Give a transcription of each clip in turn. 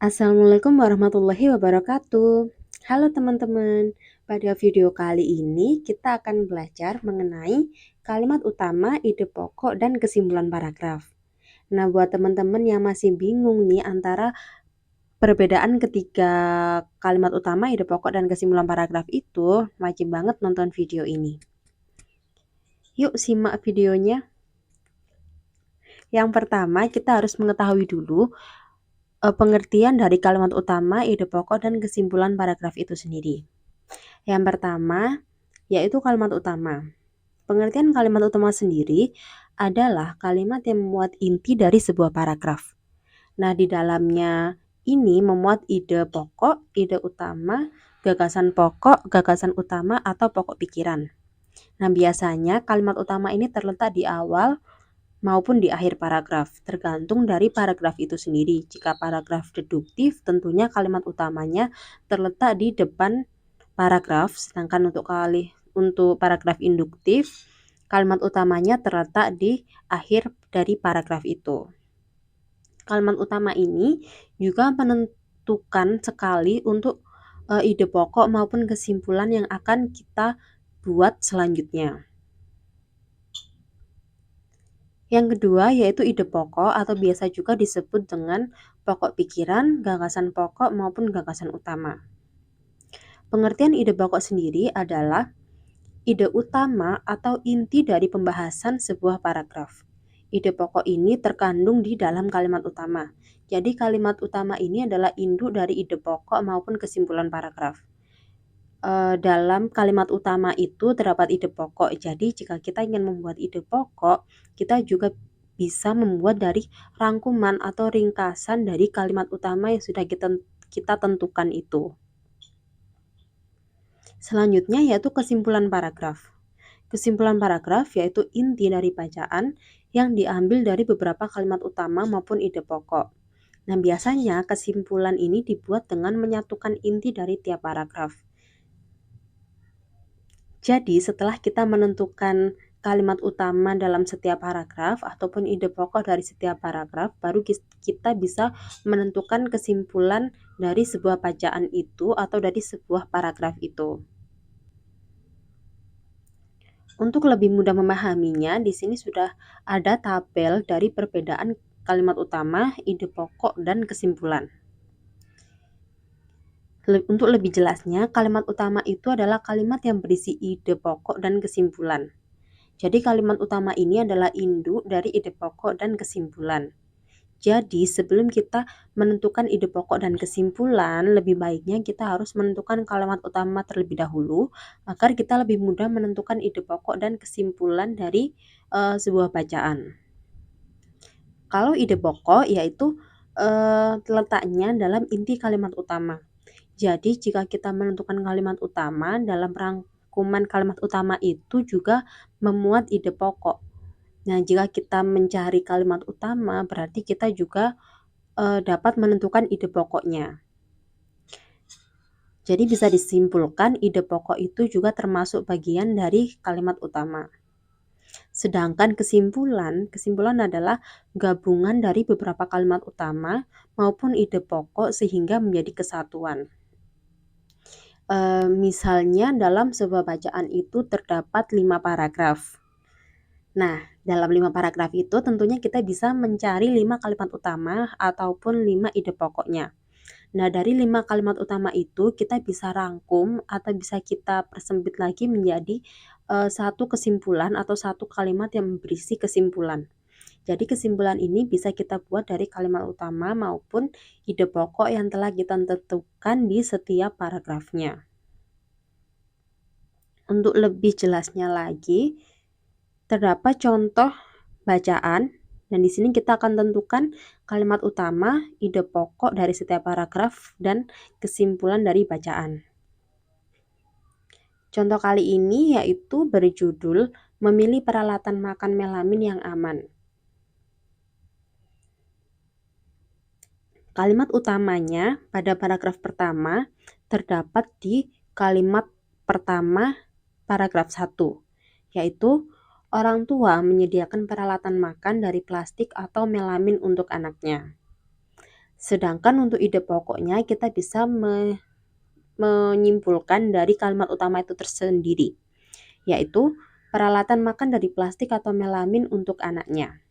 Assalamualaikum warahmatullahi wabarakatuh. Halo teman-teman, pada video kali ini kita akan belajar mengenai kalimat utama, ide pokok, dan kesimpulan paragraf. Nah, buat teman-teman yang masih bingung nih antara perbedaan ketiga kalimat utama, ide pokok, dan kesimpulan paragraf itu, wajib banget nonton video ini. Yuk simak videonya. Yang pertama, kita harus mengetahui dulu pengertian dari kalimat utama, ide pokok, dan kesimpulan paragraf itu sendiri. Yang pertama, yaitu kalimat utama. Pengertian kalimat utama sendiri adalah kalimat yang memuat inti dari sebuah paragraf. Nah, di dalamnya ini memuat ide pokok, ide utama, gagasan pokok, gagasan utama, atau pokok pikiran. Nah, biasanya kalimat utama ini terletak di awal maupun di akhir paragraf, tergantung dari paragraf itu sendiri. Jika paragraf deduktif, tentunya kalimat utamanya terletak di depan paragraf, sedangkan untuk paragraf induktif, kalimat utamanya terletak di akhir dari paragraf itu. Kalimat utama ini juga menentukan sekali untuk ide pokok maupun kesimpulan yang akan kita buat selanjutnya. Yang kedua yaitu ide pokok atau biasa juga disebut dengan pokok pikiran, gagasan pokok maupun gagasan utama. Pengertian ide pokok sendiri adalah ide utama atau inti dari pembahasan sebuah paragraf. Ide pokok ini terkandung di dalam kalimat utama. Jadi kalimat utama ini adalah induk dari ide pokok maupun kesimpulan paragraf. Dalam kalimat utama itu terdapat ide pokok. Jadi jika kita ingin membuat ide pokok, kita juga bisa membuat dari rangkuman atau ringkasan dari kalimat utama yang sudah kita tentukan itu. Selanjutnya yaitu kesimpulan paragraf. Kesimpulan paragraf yaitu inti dari bacaan yang diambil dari beberapa kalimat utama maupun ide pokok. Nah, biasanya kesimpulan ini dibuat dengan menyatukan inti dari tiap paragraf. Jadi, setelah kita menentukan kalimat utama dalam setiap paragraf ataupun ide pokok dari setiap paragraf, baru kita bisa menentukan kesimpulan dari sebuah bacaan itu atau dari sebuah paragraf itu. Untuk lebih mudah memahaminya, di sini sudah ada tabel dari perbedaan kalimat utama, ide pokok, dan kesimpulan. Untuk lebih jelasnya, kalimat utama itu adalah kalimat yang berisi ide pokok dan kesimpulan. Jadi kalimat utama ini adalah induk dari ide pokok dan kesimpulan. Jadi sebelum kita menentukan ide pokok dan kesimpulan, lebih baiknya kita harus menentukan kalimat utama terlebih dahulu agar kita lebih mudah menentukan ide pokok dan kesimpulan dari sebuah bacaan. Kalau ide pokok yaitu letaknya dalam inti kalimat utama. Jadi jika kita menentukan kalimat utama, dalam rangkuman kalimat utama itu juga memuat ide pokok. Nah, jika kita mencari kalimat utama, berarti kita juga dapat menentukan ide pokoknya. Jadi bisa disimpulkan ide pokok itu juga termasuk bagian dari kalimat utama. Sedangkan kesimpulan adalah gabungan dari beberapa kalimat utama maupun ide pokok sehingga menjadi kesatuan. Misalnya dalam sebuah bacaan itu terdapat 5 paragraf. Nah, dalam 5 paragraf itu tentunya kita bisa mencari 5 kalimat utama ataupun 5 ide pokoknya. Nah, dari 5 kalimat utama itu kita bisa rangkum atau bisa kita persempit lagi menjadi satu kesimpulan atau satu kalimat yang berisi kesimpulan. Jadi kesimpulan ini bisa kita buat dari kalimat utama maupun ide pokok yang telah kita tentukan di setiap paragrafnya. Untuk lebih jelasnya lagi, terdapat contoh bacaan dan di sini kita akan tentukan kalimat utama, ide pokok dari setiap paragraf dan kesimpulan dari bacaan. Contoh kali ini yaitu berjudul memilih peralatan makan melamin yang aman. Kalimat utamanya pada paragraf pertama terdapat di kalimat pertama paragraf 1, yaitu orang tua menyediakan peralatan makan dari plastik atau melamin untuk anaknya. Sedangkan untuk ide pokoknya kita bisa menyimpulkan dari kalimat utama itu tersendiri, yaitu peralatan makan dari plastik atau melamin untuk anaknya.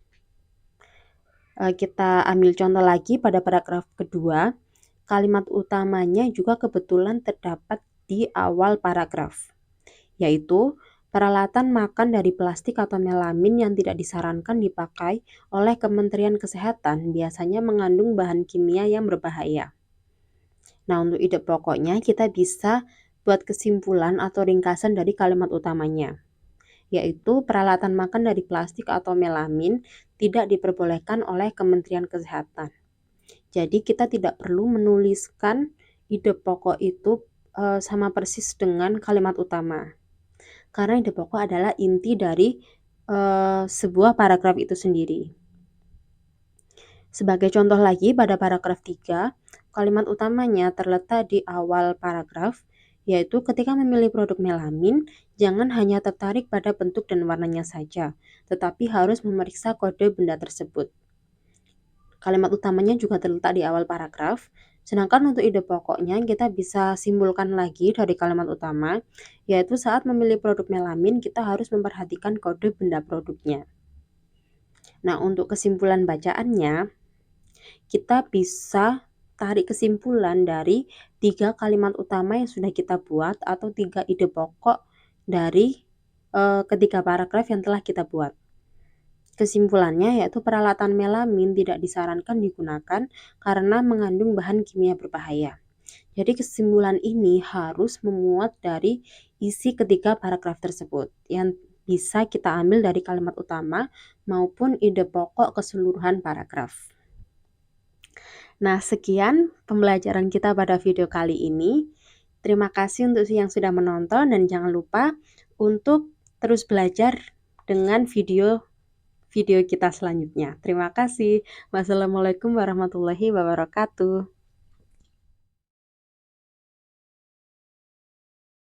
Kita ambil contoh lagi pada paragraf kedua, kalimat utamanya juga kebetulan terdapat di awal paragraf, yaitu peralatan makan dari plastik atau melamin yang tidak disarankan dipakai oleh Kementerian Kesehatan biasanya mengandung bahan kimia yang berbahaya. Nah, untuk ide pokoknya kita bisa buat kesimpulan atau ringkasan dari kalimat utamanya, yaitu peralatan makan dari plastik atau melamin tidak diperbolehkan oleh Kementerian Kesehatan. Jadi kita tidak perlu menuliskan ide pokok itu sama persis dengan kalimat utama. Karena ide pokok adalah inti dari sebuah paragraf itu sendiri. Sebagai contoh lagi pada paragraf 3, kalimat utamanya terletak di awal paragraf, yaitu ketika memilih produk melamin, jangan hanya tertarik pada bentuk dan warnanya saja, tetapi harus memeriksa kode benda tersebut. Kalimat utamanya juga terletak di awal paragraf, sedangkan untuk ide pokoknya kita bisa simpulkan lagi dari kalimat utama, yaitu saat memilih produk melamin kita harus memperhatikan kode benda produknya. Nah, untuk kesimpulan bacaannya, kita bisa tarik kesimpulan dari 3 kalimat utama yang sudah kita buat atau 3 ide pokok dari ketiga paragraf yang telah kita buat. Kesimpulannya yaitu peralatan melamin tidak disarankan digunakan karena mengandung bahan kimia berbahaya. Jadi kesimpulan ini harus memuat dari isi ketiga paragraf tersebut yang bisa kita ambil dari kalimat utama maupun ide pokok keseluruhan paragraf. Nah, sekian pembelajaran kita pada video kali ini. Terima kasih untuk yang sudah menonton dan jangan lupa untuk terus belajar dengan video kita selanjutnya. Terima kasih. Wassalamualaikum warahmatullahi wabarakatuh.